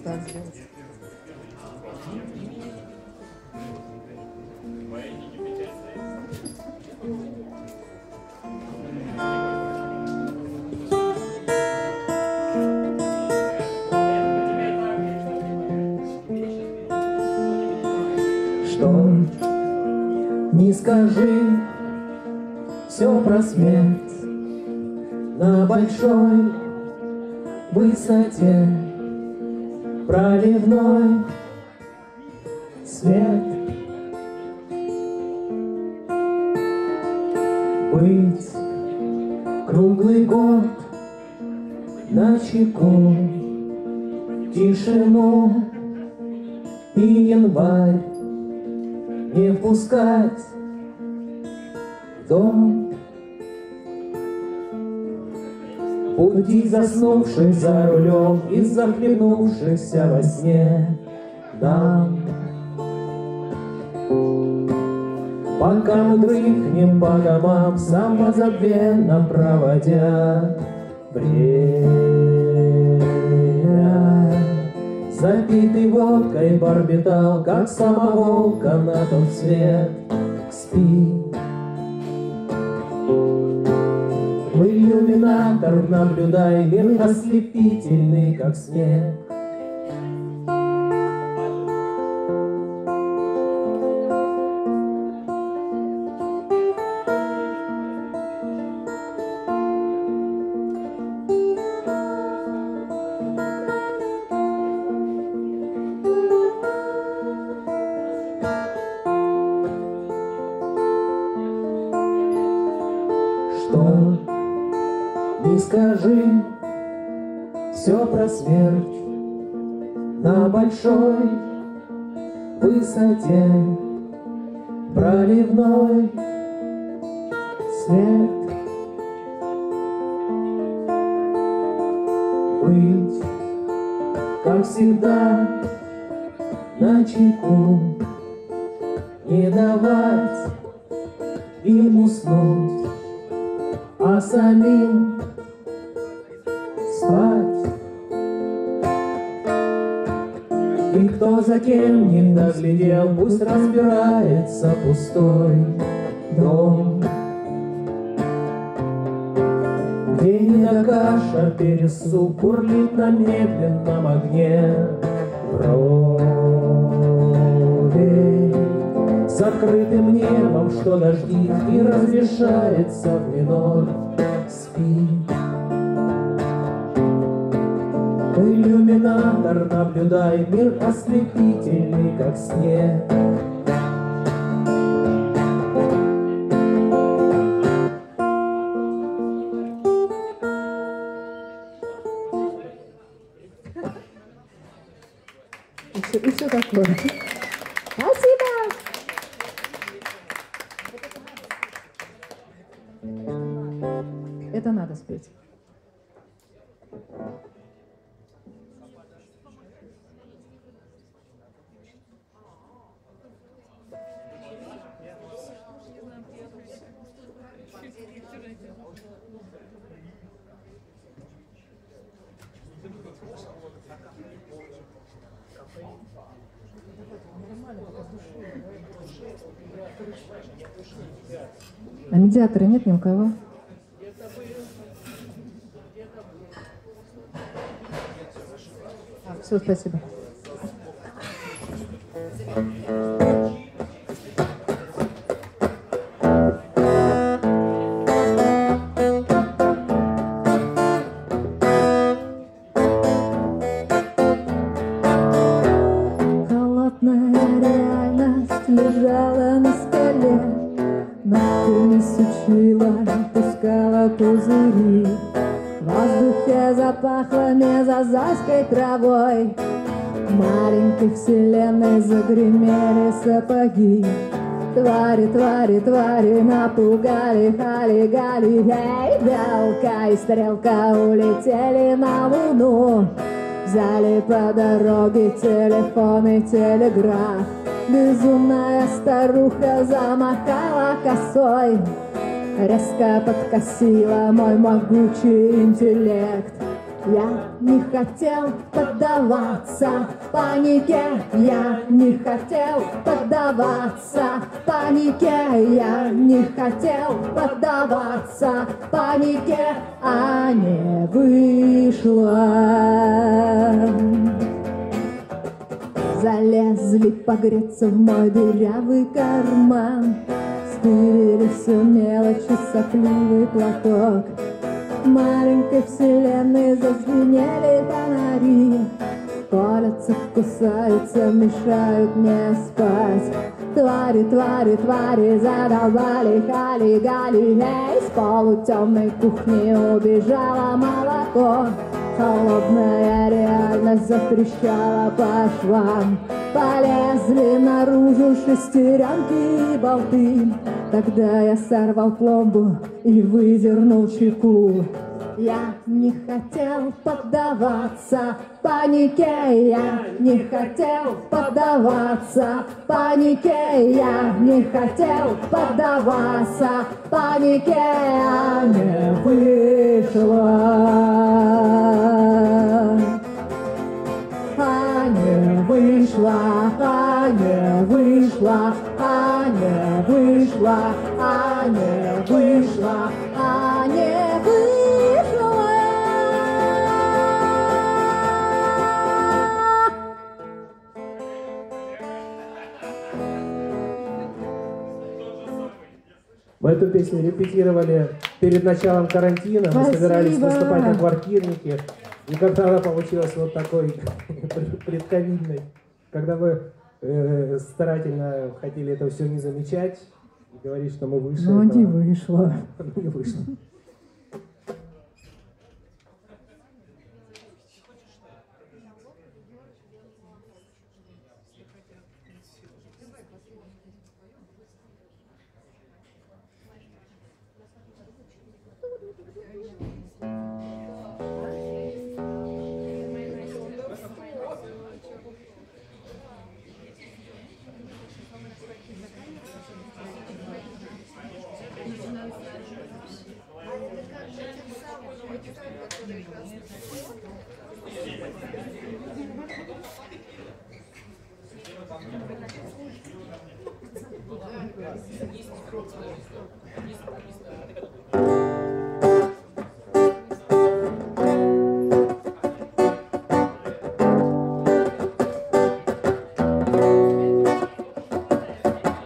так сделать. Что не скажи, все про смерть на большой высоте, проливной свет. Быть круглый год начеку, тишину и январь не впускать в дом. Пути заснувших за рулем и захлебнувшихся во сне нам. Пока мы дрыхнем по домам, самозабвенно проводя время. Запитый водкой барбитал, как самоволка на тот свет спи. В иллюминатор наблюдай, мир ослепительный, как снег. Что не скажи, все про смерть на большой высоте, проливной свет. Быть, как всегда, начеку, не давать им уснуть, а самим спать. И кто за кем не доглядел, пусть разбирается пустой дом, где не до каша пересуп бурлит на медленном огне брови. С открытым небом, что дождит и разрешается в минор, спи. В иллюминатор наблюдай, мир ослепительный, как снег. И все такое. Спасибо! Это надо спеть. А медиатора нет ни у кого? Все, спасибо. Холодная реальность лежала на столе, наконец учила, пускала пузыри. В воздухе запахло мезозойской травой, в маленькой вселенной загремели сапоги. Твари, твари, твари напугали, хали-гали. Эй, белка и стрелка улетели на луну, взяли по дороге телефон и телеграф. Безумная старуха замахала косой, резко подкосила мой могучий интеллект. Я не хотел поддаваться панике, я не хотел поддаваться панике, я не хотел поддаваться панике, а не вышло. Залезли погреться в мой дырявый карман, стырили всю мелочь и сопливый платок. В маленькой вселенной зазвенели фонари, колятся, кусаются, мешают мне спать. Твари, твари, твари задолбали, хали-гали, эй, с полутемной кухни убежало молоко. Холодная реальность затрещала по швам, полезли наружу шестеренки и болты. Тогда я сорвал пломбу и выдернул чеку. Я не хотел поддаваться панике, я не хотел поддаваться панике, я не хотел поддаваться панике, а не вышло. А не вышла, а не вышла, а не вышла, а не вышла, а не вышла. Мы эту песню репетировали перед началом карантина. Мы собирались выступать на квартирнике. И когда она получилась вот такой предковидной, когда вы старательно хотели это все не замечать, и говорить, что мы вышли. Но не вышло. Не вышло.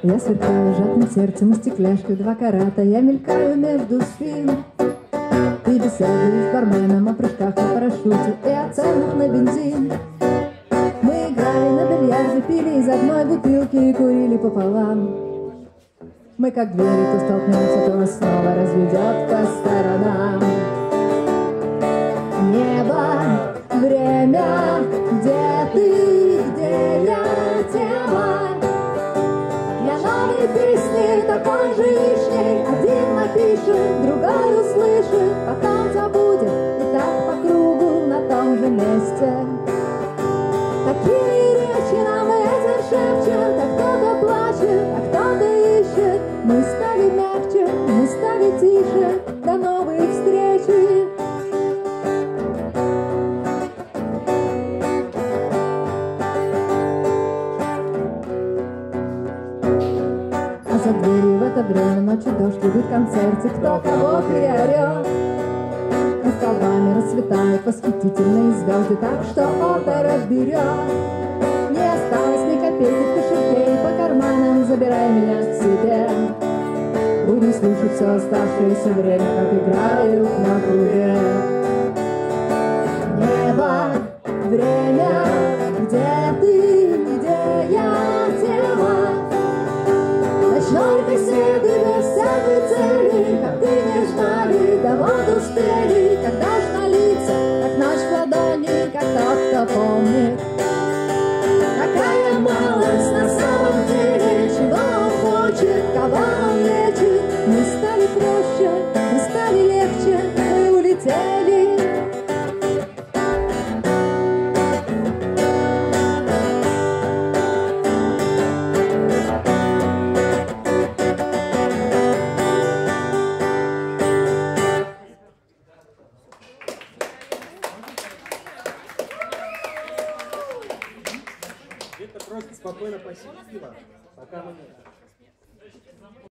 Я сверкаю сжатым сердцем и стекляшкой 2 карата. Я мелькаю между спин. Ты беседуешь с барменом о прыжках на парашюте и о ценах на бензин. Мы играли на бильярде, пили из одной бутылки и курили пополам. Мы как двери, то столкнемся, то нас снова разведет по сторонам. Небо, время, где ты, где я, тема. Песни такой же лишней. Один напишет, другой услышит, потом забудет, и так по кругу на том же месте. Такие речи нам ветер шепчет, а кто-то плачет, а кто-то ищет. Мы стали мягче, мы стали тише. До новой встречи. За дверью в это время ночи дождь, идут концерты, кто кого приорет. Над столбами расцветают восхитительные звезды, так что опера берет. Не осталось ни копейки в кошельке, и по карманам забирай меня к себе. Будем слушать все оставшееся время, как играют на трубе. Небо, время, где ты, где я, тема. Ночной беседы без всякой цели, как ты не ждали, да вот успели, как дождь на лица, как ночь в ладони, как тот, кто помнит. Какая малость на самом деле, чего он хочет, кого он лечит. Мы стали проще, мы стали легче, мы улетели. где-то просто спокойно посидела, пока мы